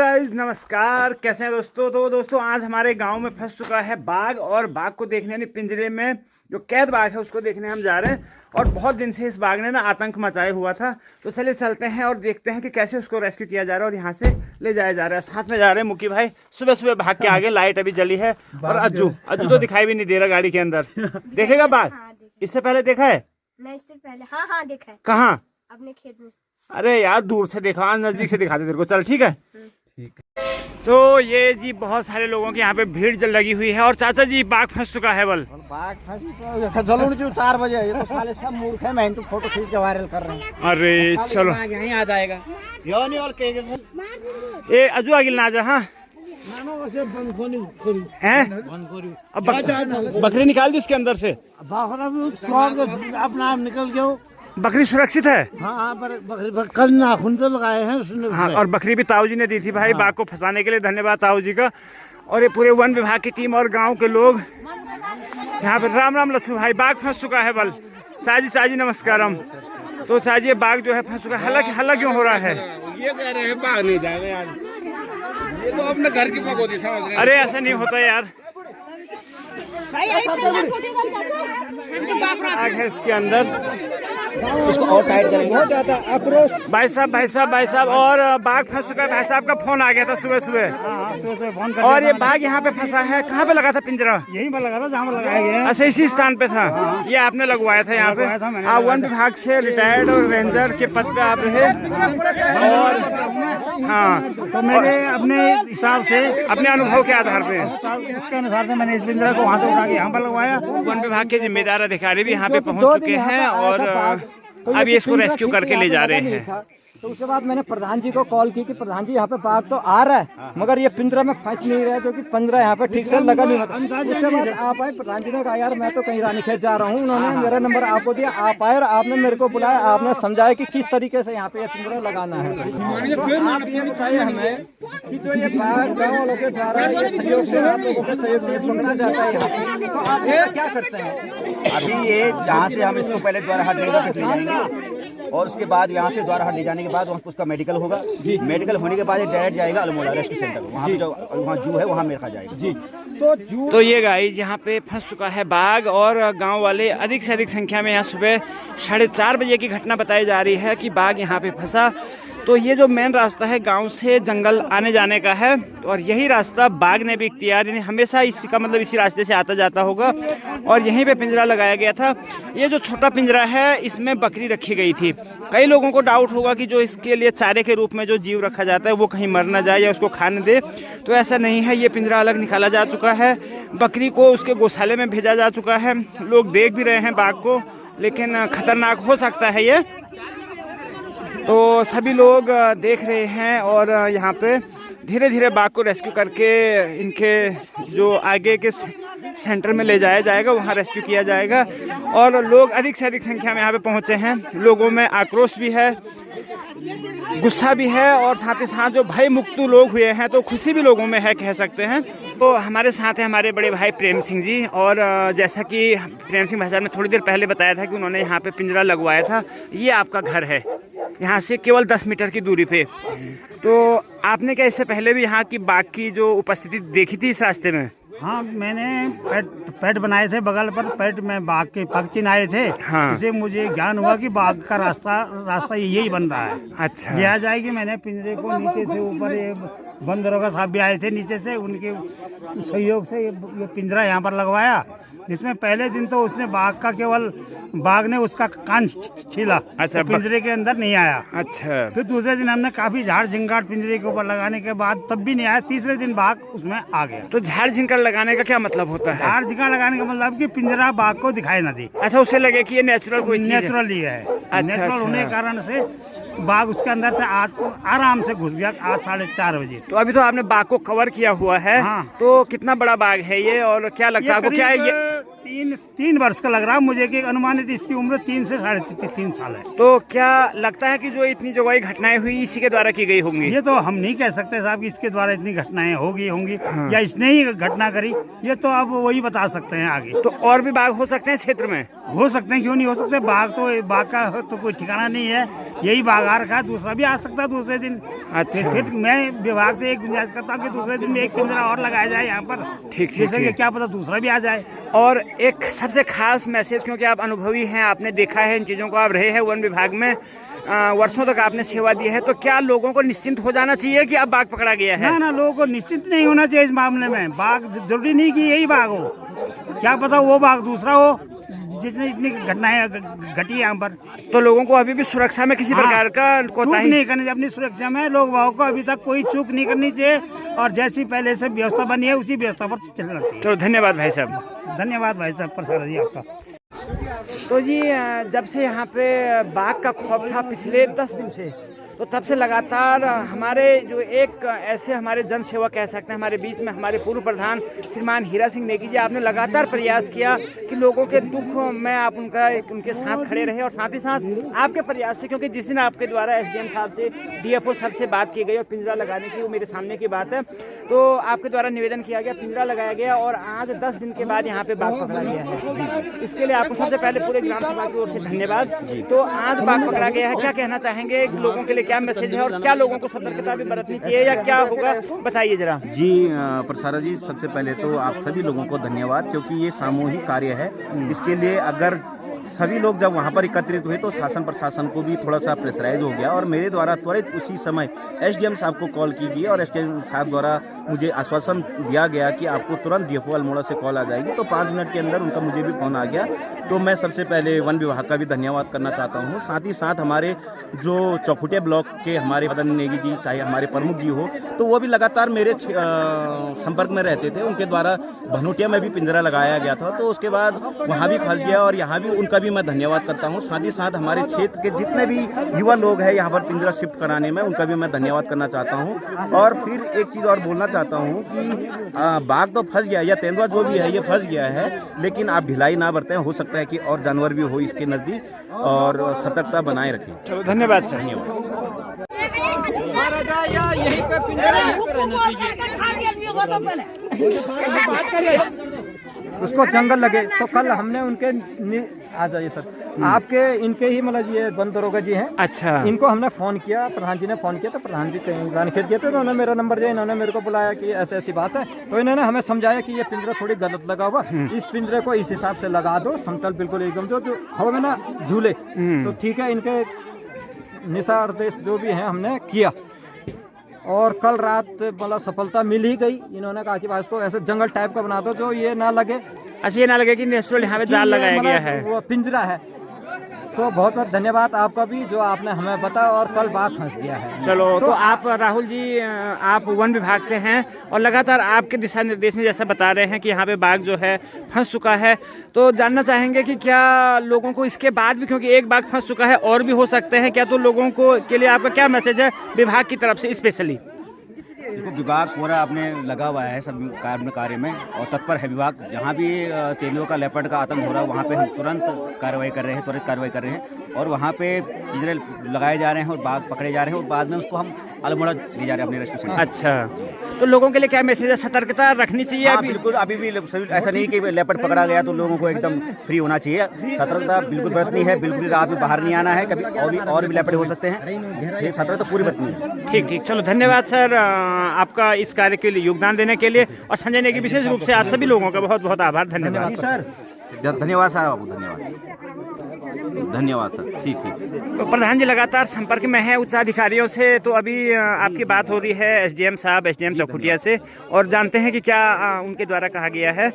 Guys नमस्कार, कैसे हैं दोस्तों। तो दोस्तों आज हमारे गांव में फंस चुका है बाघ, और बाघ को देखने यानी पिंजरे में जो कैद बाघ है उसको देखने हम जा रहे हैं। और बहुत दिन से इस बाघ ने ना आतंक मचाए हुआ था, तो चलिए चलते हैं और देखते हैं कि कैसे उसको रेस्क्यू किया जा रहा है और यहाँ से ले जाया जा रहा है। साथ में जा रहे हैं मुकी भाई, सुबह सुबह भाग के आगे, लाइट अभी जली है। और अज्जू तो दिखाई भी नहीं दे रहा गाड़ी के अंदर। देखेगा बाघ? इससे पहले देखा है? नहीं, इससे पहले हाँ देखा है। कहाँ? अपने खेत में। अरे यार दूर से देखा, नजदीक से दिखा दे तेरे को। चल ठीक है। तो ये जी बहुत सारे लोगों की यहाँ पे भीड़ जल लगी हुई है। और चाचा जी बाघ फंस चुका है बल। बाघ फंस 4 बजे ये तो साले सब मूर्ख है। मैं तो फोटो खींच के वायरल कर रहा हूँ। अरे चलो यहीं आ जाएगा। ए अजू आगिल ना जा। हाँ हैं? अब बकरी निकाल दी उसके अंदर से। अपना निकल गया। बकरी सुरक्षित है? हाँ पर बकरी कल नाखून तो लगाए हैं उसने। हाँ, और बकरी भी ताऊ जी ने दी थी भाई। बाघ को फंसाने के लिए धन्यवाद ताऊ जी का। और ये पूरे वन विभाग की टीम और गांव के लोग यहाँ पे। राम राम लच्छू भाई, बाघ फंस चुका है बल। चाची नमस्कारम। तो चाची ये बाघ जो है फंस चुका है। हल्ला क्यों हो रहा है? ये कह रहे हैं बाघ नहीं जाएगा यार, ये तो अपने घर की पगोदी समझ रहे हैं। अरे ऐसा नहीं होता यार। बाघ है इसके अंदर। इसको और टाइट करेंगे। हो जाता आक्रोश। भाई साहब और बाघ फंस चुका है। भाई साहब का फोन आ गया था सुबह सुबह। और ये बाघ यहाँ पे फंसा है। कहाँ पे लगा था पिंजरा? यहीं पर लगा था जहाँ पर लगाया गया। अच्छा इसी स्थान पे था। ये आपने लगवाया था यहाँ पे? आप वन विभाग से रिटायर्ड और रेंजर के पद पे आप रहे। और हाँ, तो मेरे अपने हिसाब से, अपने अनुभव के आधार पे उसके अनुसार से मैंने इस पिंजरा को वहाँ से उठा के यहाँ पर लगवाया। वन विभाग के जिम्मेदार अधिकारी भी यहाँ पे पहुँच चुके हैं और अब ये इसको रेस्क्यू करके ले जा रहे हैं। तो उसके बाद मैंने प्रधान जी को कॉल की कि प्रधान जी यहाँ पे बाघ तो आ रहा है मगर ये पिंजरा में फंस नहीं रहा है, क्योंकि पिंजरा यहाँ पे ठीक से लगा नहीं होता। उसके बाद आप आए, प्रधान जी ने कहा यार मैं तो कहीं रानीखेत जा रहा हूँ। उन्होंने मेरा नंबर आपको दिया, आप आए और आपने मेरे को बुलाया, आपने समझाया कि किस तरीके से यहाँ पे ये पिंजरा लगाना है। आप ये बताइए हमें कि जो ये बाघ गाँव वालों के द्वारा सहयोग से, आप लोगों के सहयोग से पकड़ा जाता है यहाँ, तो आप इसका क्या करते हैं? अभी ये जहाँ से हम इसको पहले द्वारा हाट ले जाएंगे और उसके बाद यहाँ से द्वारा हाट ले जाने के बाद वहाँ उसका मेडिकल होगा। मेडिकल होने के बाद ये डायरेक्ट जाएगा अल्मोड़ा रेस्क्यू सेंटर। वहाँ पे जो वहाँ जू है वहाँ रखा जाएगा जी। तो ये गाइस यहाँ पे फंस चुका है बाघ, और गांव वाले अधिक से अधिक संख्या में यहाँ सुबह 4:30 बजे की घटना बताई जा रही है कि बाघ यहाँ पे फंसा। तो ये जो मेन रास्ता है गांव से जंगल आने जाने का है, और यही रास्ता बाघ ने भी इख्तियार, यानी हमेशा इसी का मतलब इसी रास्ते से आता जाता होगा। और यहीं पे पिंजरा लगाया गया था। ये जो छोटा पिंजरा है इसमें बकरी रखी गई थी। कई लोगों को डाउट होगा कि जो इसके लिए चारे के रूप में जो जीव रखा जाता है वो कहीं मर ना जाए या उसको खाने दे, तो ऐसा नहीं है। ये पिंजरा अलग निकाला जा चुका है। बकरी को उसके गौशाले में भेजा जा चुका है। लोग देख भी रहे हैं बाघ को, लेकिन खतरनाक हो सकता है ये। तो सभी लोग देख रहे हैं और यहाँ पे धीरे धीरे बाघ को रेस्क्यू करके इनके जो आगे के सेंटर में ले जाया जाएगा, वहाँ रेस्क्यू किया जाएगा। और लोग अधिक से अधिक संख्या में यहाँ पे पहुँचे हैं। लोगों में आक्रोश भी है, गुस्सा भी है, और साथ ही साथ जो भय मुक्त लोग हुए हैं तो खुशी भी लोगों में है, कह सकते हैं। तो हमारे साथ हैं हमारे बड़े भाई प्रेम सिंह जी। और जैसा कि प्रेम सिंह भाई साहब ने थोड़ी देर पहले बताया था कि उन्होंने यहाँ पे पिंजरा लगवाया था। ये आपका घर है, यहाँ से केवल 10 मीटर की दूरी पे। तो आपने क्या इससे पहले भी यहाँ की बाघ की जो उपस्थिति देखी थी इस रास्ते में? हाँ, मैंने पैट बनाए थे बगल पर। पैट में बाघ के पग चिन्ह आए थे। हाँ। इससे मुझे ज्ञान हुआ कि बाघ का रास्ता यही बन रहा है। अच्छा, लिया जाए कि मैंने पिंजरे को नीचे से ऊपर, ये वन दरोगा साहब भी आए थे नीचे से, उनके सहयोग से ये पिंजरा यहाँ पर लगवाया। जिसमें पहले दिन तो उसने बाघ ने उसका कान छीला। अच्छा, तो पिंजरे के अंदर नहीं आया। अच्छा। फिर दूसरे दिन हमने काफी झाड़ झिंगाट पिंजरे के ऊपर लगाने के बाद तब भी नहीं आया। तीसरे दिन बाघ उसमें आ गया। तो झाड़ झिंकार लगाने का क्या मतलब होता है? झाड़ झिंगाट लगाने का मतलब कि पिंजरा बाघ को दिखाई ना दी। अच्छा, उसे लगे कि ये नेचुरल कोई चीज है। नेचुरल ही है। अच्छा, नेचुरल अच्छा। होने के कारण से बाघ उसके अंदर से आराम से घुस गया 4:30 बजे। तो अभी तो आपने बाघ को कवर किया हुआ है। हाँ। तो कितना बड़ा बाघ है ये, और क्या लगता है आपको, क्या है ये? तीन वर्ष का लग रहा है मुझे कि अनुमानित इसकी उम्र 3 से 3.5 साल है। तो क्या लगता है कि जो इतनी जगह घटनाएं हुई इसी के द्वारा की गई होंगी? ये तो हम नहीं कह सकते साहब कि इसके द्वारा इतनी घटनाएं होंगी या इसने ही घटना करी, ये तो अब वही बता सकते हैं आगे। तो और भी बाघ हो सकते हैं क्षेत्र में? हो सकते हैं, क्यों नहीं हो सकते। बाघ का तो कोई ठिकाना नहीं है, यही बाघ आ रखा है, दूसरा भी आ सकता है दूसरे दिन। अच्छा। फिर मैं विभाग से एक गुजारिश करता हूँ कि दूसरे दिन एक पिंजरा और लगाया जाए यहाँ पर, ठीक जैसे कि क्या पता दूसरा भी आ जाए। और एक सबसे खास मैसेज, क्योंकि आप अनुभवी हैं, आपने देखा है इन चीज़ों को, आप रहे हैं वन विभाग में, वर्षों तक आपने सेवा दी है, तो क्या लोगों को निश्चिंत हो जाना चाहिए कि अब बाघ पकड़ा गया है? ना लोगों को निश्चित नहीं होना चाहिए इस मामले में। बाघ जरूरी नहीं कि यही बाघ हो, क्या पता वो बाघ दूसरा हो जिसने इतनी घटनाएं घटी यहाँ पर। तो लोगों को अभी भी सुरक्षा में किसी प्रकार का चूक कोताही नहीं करनी चाहिए। अपनी सुरक्षा में लोग बाघों को अभी तक कोई चूक नहीं करनी चाहिए और जैसी पहले से व्यवस्था बनी है उसी व्यवस्था पर चलना चाहिए। चलो धन्यवाद भाई साहब। धन्यवाद भाई साहब प्रसाद जी आपका। तो जी जब से यहाँ पे बाघ का खौफ था पिछले 10 दिन से, तो तब से लगातार हमारे जो एक ऐसे हमारे जन सेवा कह सकते हैं हमारे बीच में हमारे पूर्व प्रधान श्रीमान हीरा सिंह नेगी जी, आपने लगातार प्रयास किया कि लोगों के दुख में आप उनके साथ खड़े रहे, और साथ ही साथ आपके प्रयास से, क्योंकि जिस दिन आपके द्वारा एसडीएम साहब से डीएफओ सर से बात की गई और पिंजरा लगाने की, वो मेरे सामने की बात है, तो आपके द्वारा निवेदन किया गया, पिंजरा लगाया गया और आज 10 दिन के बाद यहाँ पे बाघ पकड़ा गया है। इसके लिए आपको सबसे पहले पूरे ग्राम सभा की ओर से धन्यवाद। तो आज बाघ पकड़ा गया है, क्या कहना चाहेंगे लोगों के लिए, क्या मैसेज है और क्या लोगों को सतर्कता भी बरतनी चाहिए या क्या होगा, बताइए जरा। जी प्रसारा जी, सबसे पहले तो आप सभी लोगों को धन्यवाद, क्योंकि ये सामूहिक कार्य है। इसके लिए अगर सभी लोग जब वहाँ पर एकत्रित हुए तो शासन प्रशासन को भी थोड़ा सा प्रेशराइज हो गया और मेरे द्वारा त्वरित उसी समय एसडीएम साहब को कॉल की गई और एसडीएम साहब द्वारा मुझे आश्वासन दिया गया कि आपको तुरंत डीएफओ अल्मोड़ा से कॉल आ जाएगी। तो 5 मिनट के अंदर उनका मुझे भी फ़ोन आ गया। तो मैं सबसे पहले वन विभाग का भी धन्यवाद करना चाहता हूँ। साथ ही साथ हमारे जो चौखुटिया ब्लॉक के हमारे मदन नेगी जी, चाहे हमारे प्रमुख जी हो, तो वो भी लगातार मेरे संपर्क में रहते थे। उनके द्वारा भनोटिया में भी पिंजरा लगाया गया था, तो उसके बाद वहाँ भी फंस गया और यहाँ भी उनका भी मैं धन्यवाद करता हूँ। साथ ही साथ हमारे क्षेत्र के जितने भी युवा लोग हैं यहाँ पर पिंजरा शिफ्ट कराने में, उनका भी मैं धन्यवाद करना चाहता हूँ। और फिर एक चीज़ और बोलना चाहता हूँ कि बाघ तो फंस गया या तेंदुआ जो भी है ये फंस गया है, लेकिन आप ढिलाई ना बरतें। हो सकता है कि और जानवर भी हो इसके नज़दीक, और सतर्कता बनाए रखें। चलो धन्यवाद सर। धन्यवाद। यहीं पे पिंजरा यहीं पे रहना चाहिए। उसको जंगल लगे तो कल हमने उनके आ जाइए सर, आपके इनके ही मतलब ये वन दरोगा जी हैं। अच्छा। इनको हमने फ़ोन किया, प्रधान जी ने फ़ोन किया, तो प्रधान जी कहीं रानीखेत गए थे, उन्होंने मेरा नंबर दिया, इन्होंने मेरे को बुलाया कि ऐसी ऐसी बात है। तो इन्होंने हमें समझाया कि ये पिंजरा थोड़ी गलत लगा हुआ, इस पिंजरे को इस हिसाब से लगा दो, समतल बिल्कुल एकदम जो हवा में ना झूले, तो ठीक है। इनके निर्देश जो भी हैं हमने किया और कल रात मतलब सफलता मिल ही गई। इन्होंने कहा कि भाई इसको ऐसे जंगल टाइप का बना दो जो ये ना लगे, अच्छा ये ना लगे कि नेचुरल यहाँ पे जाल लगाया गया है, वो पिंजरा है। तो बहुत बहुत धन्यवाद आपका भी जो आपने हमें बताया और कल बात फंस गया है। चलो तो आप राहुल जी, आप वन विभाग से हैं और लगातार आपके दिशा निर्देश में जैसा बता रहे हैं कि यहाँ पे बाघ जो है फंस चुका है, तो जानना चाहेंगे कि क्या लोगों को इसके बाद भी, क्योंकि एक बाघ फंस चुका है और भी हो सकते हैं क्या, तो लोगों को के लिए आपका क्या मैसेज है विभाग की तरफ से स्पेशली? देखो, विभाग पूरा अपने लगा हुआ है सब कार्य में और तत्पर है विभाग। जहाँ भी तेंदुओं का, लेपर्ड का आतंक हो रहा है वहाँ पे हम तुरंत कार्रवाई कर रहे हैं, त्वरित कार्रवाई कर रहे हैं और वहाँ पे पिंजरे लगाए जा रहे हैं और बाघ पकड़े जा रहे हैं और बाद में उसको हम अल्मोड़ा ले जा रहे हैं अपने रेस्क्यू सेंटर। अच्छा, तो लोगों के लिए क्या मैसेज है, सतर्कता रखनी चाहिए? हाँ, बिल्कुल। अभी भी ऐसा नहीं कि लेपर्ड पकड़ा गया तो लोगों को एकदम फ्री होना चाहिए। सतर्कता बिल्कुल बरतनी है, बिल्कुल रात में बाहर नहीं आना है, कभी और भी लेपर्ड हो सकते हैं, सतर्कता पूरी बरतनी है। ठीक ठीक, चलो धन्यवाद सर आपका इस कार्य के लिए योगदान देने के लिए, और संजय नेगी विशेष रूप से आप सभी लोगों का बहुत बहुत आभार। धन्यवाद सर, धन्यवाद सर बाबू, धन्यवाद सर। ठीक ठीक। तो प्रधान जी लगातार संपर्क में हैं उच्च अधिकारियों से, तो अभी आपकी बात हो रही है एसडीएम साहब, एसडीएम चौखुटिया से, और जानते हैं कि क्या उनके द्वारा कहा गया है।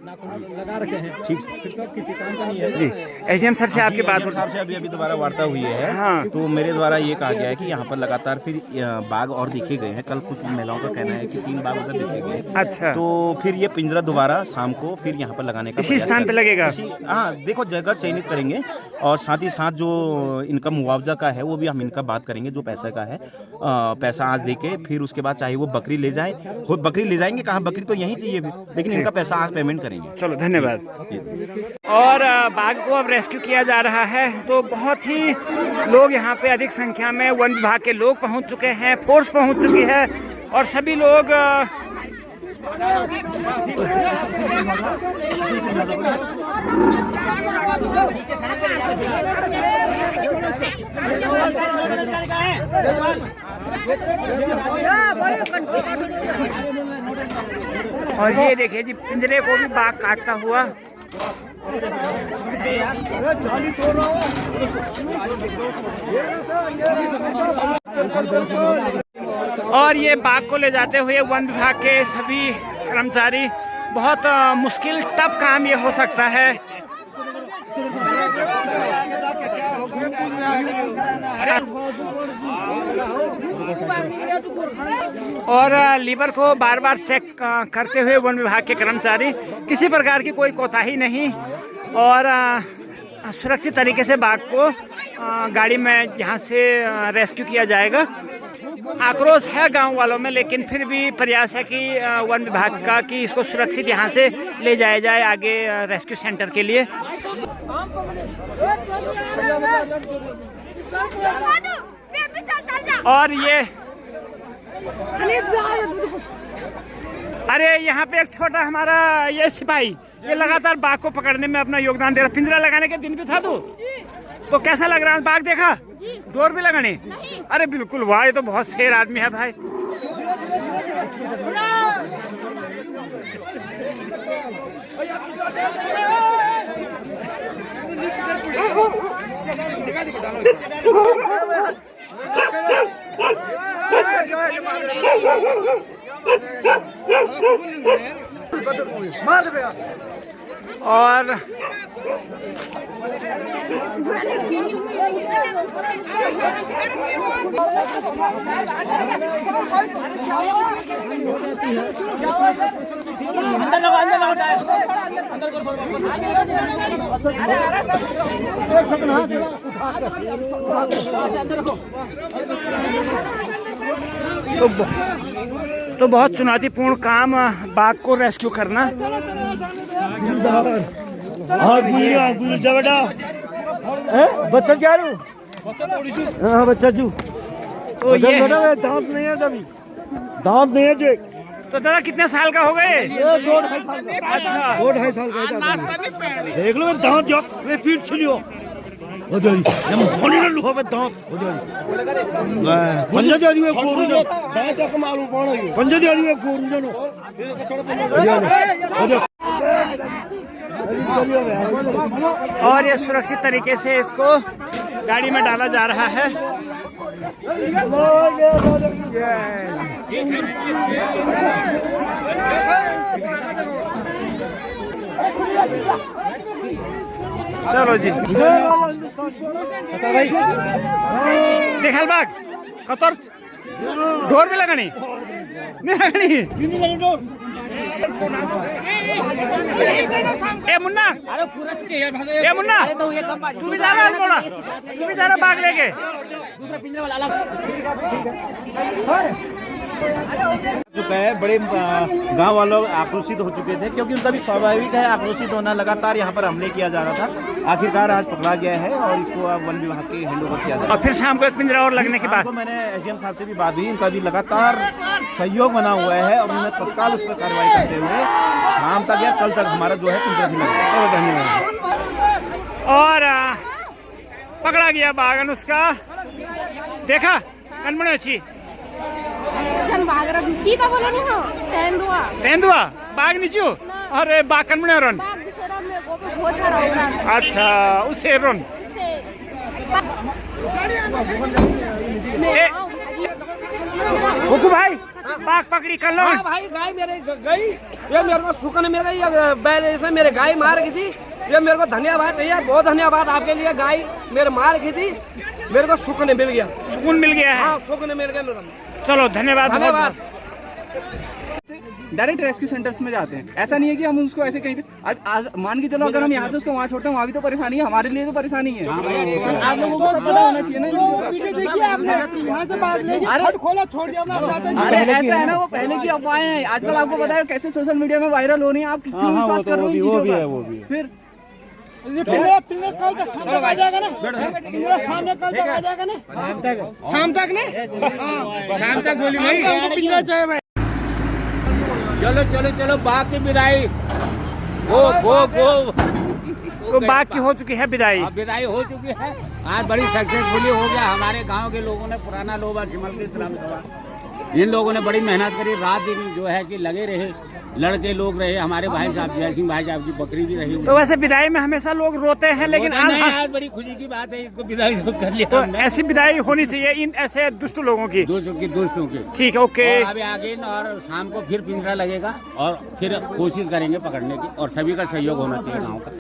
लगा रखे हैं, ठीक तो किसी काम का नहीं है जी। एसडीएम सर से आपकी बात साहब से अभी दोबारा वार्ता हुई है। हाँ। तो मेरे द्वारा ये कहा गया है कि यहाँ पर लगातार फिर बाघ और दिखे गए हैं। कल कुछ महिलाओं का कहना है कि 3 बाघ उधर दिखे गए। अच्छा, तो फिर ये पिंजरा दोबारा शाम को फिर यहाँ पर लगाने का इसी स्थान पे लगेगा? हाँ, देखो जगह चयनित करेंगे और साथ ही साथ जो इनका मुआवजा का है वो भी हम इनका बात करेंगे, जो पैसा का है। पैसा आज देके फिर उसके बाद चाहे वो बकरी ले जाए, खुद बकरी ले जाएंगे, कहाँ बकरी तो यहीं चाहिए, लेकिन इनका पैसा आज पेमेंट करेंगे। जाएंगे। चलो धन्यवाद। और बाघ को अब रेस्क्यू किया जा रहा है, तो बहुत ही लोग यहाँ पे अधिक संख्या में वन विभाग के लोग पहुँच चुके हैं, फोर्स पहुँच चुकी है और सभी लोग और ये देखिए जी पिंजरे को भी बाघ काटता हुआ। और ये बाघ को ले जाते हुए वन विभाग के सभी कर्मचारी, बहुत मुश्किल टफ काम ये हो सकता है। और लीवर को बार बार चेक करते हुए वन विभाग के कर्मचारी, किसी प्रकार की कोई कोताही नहीं और सुरक्षित तरीके से बाघ को गाड़ी में यहाँ से रेस्क्यू किया जाएगा। आक्रोश है गांव वालों में, लेकिन फिर भी प्रयास है कि वन विभाग का कि इसको सुरक्षित यहाँ से ले जाया जाए आगे रेस्क्यू सेंटर के लिए। और ये अरे यहाँ पे एक छोटा हमारा ये सिपाही ये लगातार बाघ को पकड़ने में अपना योगदान दे रहा। पिंजरा लगाने के दिन भी था तो कैसा लग रहा है? बाघ देखा? डोर भी लगाने? अरे बिल्कुल, वाह, ये तो बहुत शेर आदमी है भाई। और तो बहुत चुनौतीपूर्ण काम बाघ को रेस्क्यू करना। बच्चा जा रहा हूँ, बच्चा जू तो ये दांत नहीं है, जब दांत नहीं है जो। तो दादा कितने साल का हो गए? 2-2.5 साल का। अच्छा, 2-2.5 साल का। देख लो दांत जो पीठ छिलियो और ये सुरक्षित तरीके से इसको गाड़ी में डाला जा रहा है। चलो जी, देखल बाघ कतर डोर भी लगानी नहीं लगानी। ए मुन्ना, ए मुन्ना, तू भी जा रहा है मोड़ा, तू भी जा रहा बाघ लेके। चुका है, बड़े गांव वालों आक्रोशित हो चुके थे, क्योंकि उनका भी स्वाभाविक है आक्रोशित होना। लगातार यहाँ पर हमले किया जा रहा था, आखिरकार आज पकड़ा गया है और इसको अब वन विभाग के हैंडओवर किया जा रहा है। और फिर शाम को एक पिंजरा और लगने के बाद मैंने एसडीएम साहब से भी बात हुई, उनका भी लगातार सहयोग बना हुआ है और उन्होंने तत्काल उस पर कार्रवाई करते हुए शाम तक या कल तक हमारा जो है पिंजरा भी लगा। धन्यवाद। और पकड़ा गया बाघ उसका, देखा कनमने अच्छी चीता बोलो नहीं हो, तेंदुआ तेंदुआ बाघ नीचू और बाघ कनमने रन। अच्छा, उसे रन हुकू भाई बाघ पकड़ी कर लो। भाई गाय मेरे गई, ये मेरे को सुकन मिल गई, बैल इसने मेरे गाय मार की थी। ये मेरे को धन्यवाद चाहिए, बहुत धन्यवाद आपके लिए। गाय मेरे मार की थी, मेरे को सुकन मिल गया। सुकून मिल गया है? हाँ, सुकन मिल गया मेरे। चलो धन्यवाद, धन्यवाद। डायरेक्ट रेस्क्यू सेंटर्स में जाते हैं। ऐसा नहीं है कि हम उसको ऐसे कहीं पे मान के चलो अगर हम यहाँ से उसको वहाँ छोड़ते हैं वहाँ भी तो परेशानी है, हमारे लिए तो परेशानी है। आप लोगों को पता होना चाहिए ना। अरे ऐसा है ना, वो पहले की अफवाहें हैं, आजकल आपको पता है कैसे सोशल मीडिया में वायरल हो रही है, आप क्यों विश्वास कर रहे हो इन चीजों का? फिर कल तक शाम तक आ जाएगा ना, सामने कल तक आ जाएगा ना, शाम तक ने शाम तक बोली भाई हमको पिंजरा चाहिए भाई। चलो चलो चलो बाघ की विदाई वो तो बाघ की हो चुकी है विदाई। विदाई हो चुकी है, आज बड़ी सक्सेसफुली हो गया। हमारे गांव के लोगों ने, पुराना लोबा सिमल के इस्लाम सभा, इन लोगों ने बड़ी मेहनत करी, रात दिन जो है कि लगे रहे, लड़के लोग रहे, हमारे भाई साहब जय सिंह भाई साहब की बकरी भी रही। तो वैसे विदाई में हमेशा लोग रोते हैं, लेकिन आज बड़ी खुशी की बात है, इसको विदाई कर लिया। तो ऐसी विदाई होनी चाहिए इन ऐसे दुष्ट लोगों की। दोस्तों की ठीक है, ओके। और अभी आगे और शाम को फिर पिंजरा लगेगा और फिर कोशिश करेंगे पकड़ने की, और सभी का सहयोग होना चाहिए गाँव का।